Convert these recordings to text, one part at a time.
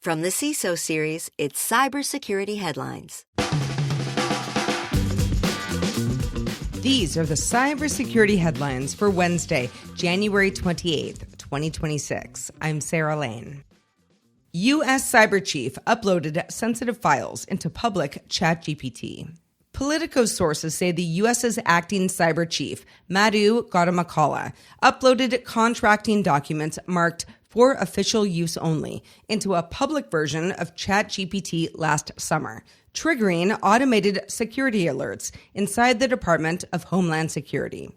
From the CISO series, it's Cybersecurity Headlines. These are the cybersecurity headlines for Wednesday, January 28th, 2026. I'm Sarah Lane. U.S. Cyber Chief uploaded sensitive files into public ChatGPT. Politico sources say the U.S.'s acting cyber chief, Madhu Gaudamakala, uploaded contracting documents marked for official use only into a public version of ChatGPT last summer, triggering automated security alerts inside the Department of Homeland Security.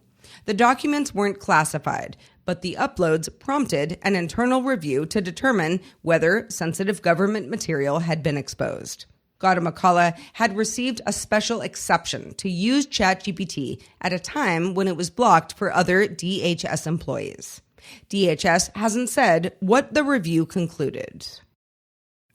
The documents weren't classified, but the uploads prompted an internal review to determine whether sensitive government material had been exposed. Gaudamakala had received a special exception to use ChatGPT at a time when it was blocked for other DHS employees. DHS hasn't said what the review concluded.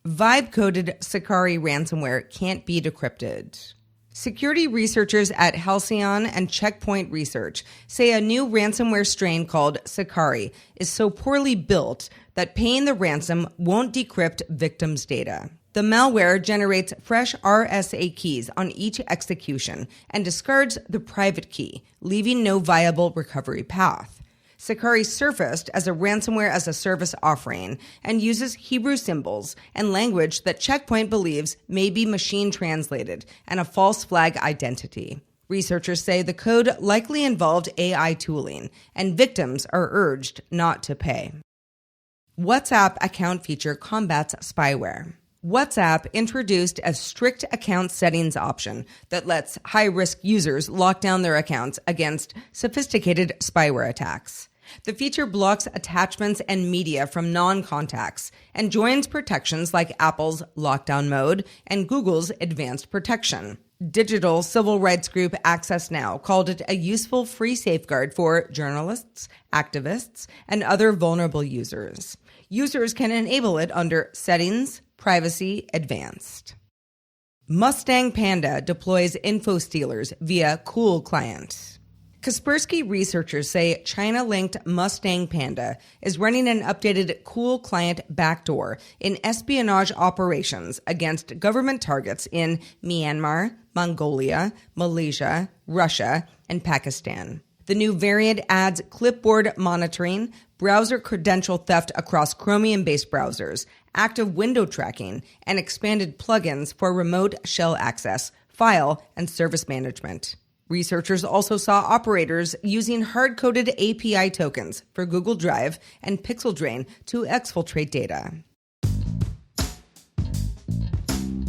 Vibe-coded Sicarii ransomware can't be decrypted. Security researchers at Halcyon and Checkpoint Research say a new ransomware strain called Sicarii is so poorly built that paying the ransom won't decrypt victims' data. The malware generates fresh RSA keys on each execution and discards the private key, leaving no viable recovery path. Sicarii surfaced as a ransomware-as-a-service offering and uses Hebrew symbols and language that Checkpoint believes may be machine-translated and a false flag identity. Researchers say the code likely involved AI tooling, and victims are urged not to pay. WhatsApp account feature combats spyware. WhatsApp introduced a strict account settings option that lets high-risk users lock down their accounts against sophisticated spyware attacks. The feature blocks attachments and media from non-contacts and joins protections like Apple's lockdown mode and Google's advanced protection. Digital civil rights group Access Now called it a useful free safeguard for journalists, activists, and other vulnerable users. Users can enable it under Settings, Privacy, Advanced. Mustang Panda deploys info stealers via Cool Client. Kaspersky researchers say China-linked Mustang Panda is running an updated Cool Client backdoor in espionage operations against government targets in Myanmar, Mongolia, Malaysia, Russia, and Pakistan. The new variant adds clipboard monitoring, browser credential theft across Chromium-based browsers, active window tracking, and expanded plugins for remote shell access, file, and service management. Researchers also saw operators using hard-coded API tokens for Google Drive and Pixel Drain to exfiltrate data.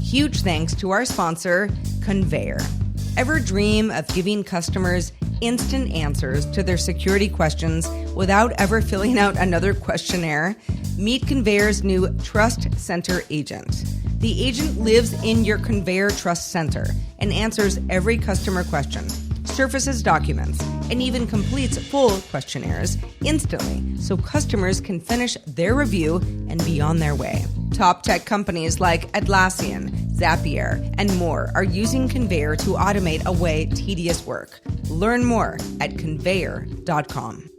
Huge thanks to our sponsor, Conveyor. Ever dream of giving customers instant answers to their security questions without ever filling out another questionnaire? Meet Conveyor's new Trust Center agent. The agent lives in your Conveyor Trust Center and answers every customer question, surfaces documents, and even completes full questionnaires instantly so customers can finish their review and be on their way. Top tech companies like Atlassian, Zapier, and more are using Conveyor to automate away tedious work. Learn more at conveyor.com.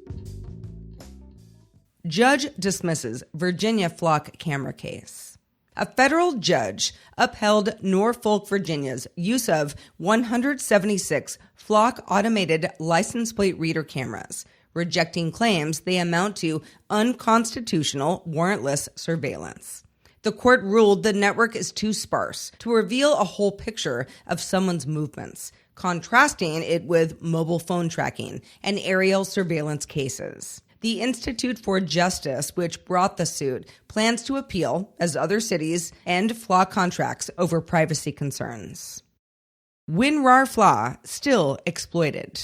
Judge dismisses Virginia flock camera case. A federal judge upheld Norfolk, Virginia's use of 176 flock automated license plate reader cameras, rejecting claims they amount to unconstitutional warrantless surveillance. The court ruled the network is too sparse to reveal a whole picture of someone's movements, contrasting it with mobile phone tracking and aerial surveillance cases. The Institute for Justice, which brought the suit, plans to appeal as other cities end flock contracts over privacy concerns. WinRAR flaw still exploited.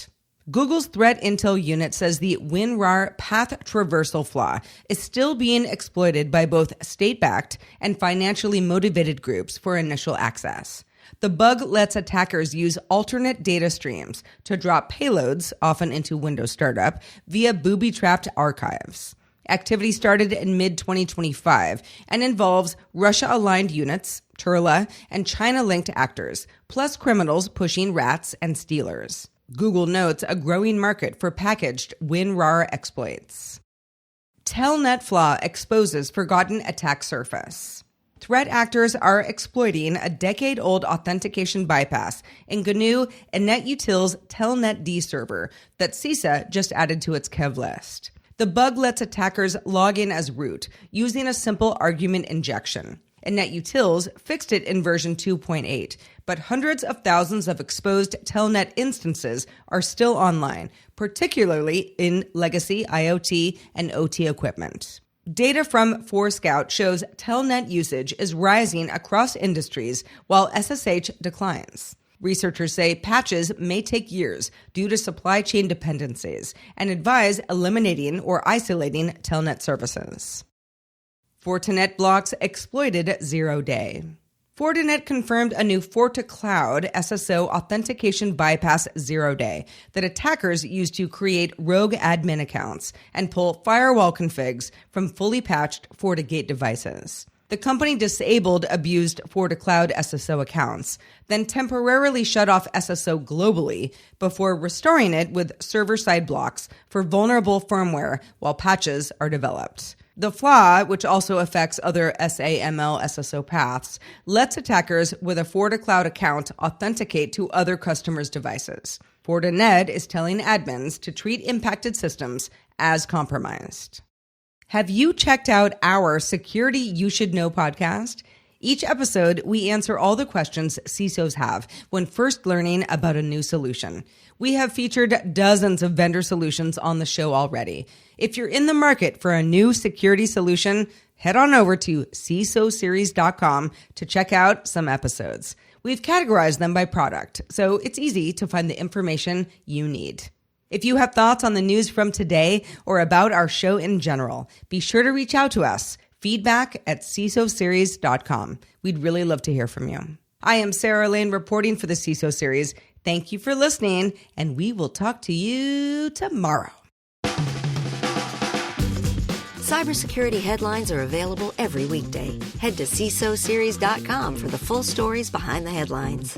Google's threat intel unit says the WinRAR path traversal flaw is still being exploited by both state-backed and financially motivated groups for initial access. The bug lets attackers use alternate data streams to drop payloads, often into Windows Startup, via booby-trapped archives. Activity started in mid-2025 and involves Russia-aligned units, Turla, and China-linked actors, plus criminals pushing rats and stealers. Google notes a growing market for packaged WinRAR exploits. Telnet flaw exposes forgotten attack surface. threat actors are exploiting a decade-old authentication bypass in GNU and NetUtil's Telnet-D server that CISA just added to its Kev list. The bug lets attackers log in as root using a simple argument injection. And NetUtils fixed it in version 2.8, but hundreds of thousands of exposed Telnet instances are still online, particularly in legacy IoT and OT equipment. Data from Forescout shows Telnet usage is rising across industries while SSH declines. Researchers say patches may take years due to supply chain dependencies and advise eliminating or isolating Telnet services. Fortinet blocks exploited zero-day. Fortinet confirmed a new FortiCloud SSO authentication bypass zero-day that attackers use to create rogue admin accounts and pull firewall configs from fully patched FortiGate devices. The company disabled abused FortiCloud SSO accounts, then temporarily shut off SSO globally before restoring it with server-side blocks for vulnerable firmware while patches are developed. The flaw, which also affects other SAML SSO paths, lets attackers with a FortiCloud account authenticate to other customers' devices. Fortinet is telling admins to treat impacted systems as compromised. Have you checked out our Security You Should Know podcast? Each episode, we answer all the questions CISOs have when first learning about a new solution. We have featured dozens of vendor solutions on the show already. If you're in the market for a new security solution, head on over to CISOseries.com to check out some episodes. We've categorized them by product, so it's easy to find the information you need. If you have thoughts on the news from today or about our show in general, be sure to reach out to us. Feedback@CISOseries.com. We'd really love to hear from you. I am Sarah Lane reporting for the CISO Series. Thank you for listening, and we will talk to you tomorrow. Cybersecurity headlines are available every weekday. Head to CISOseries.com for the full stories behind the headlines.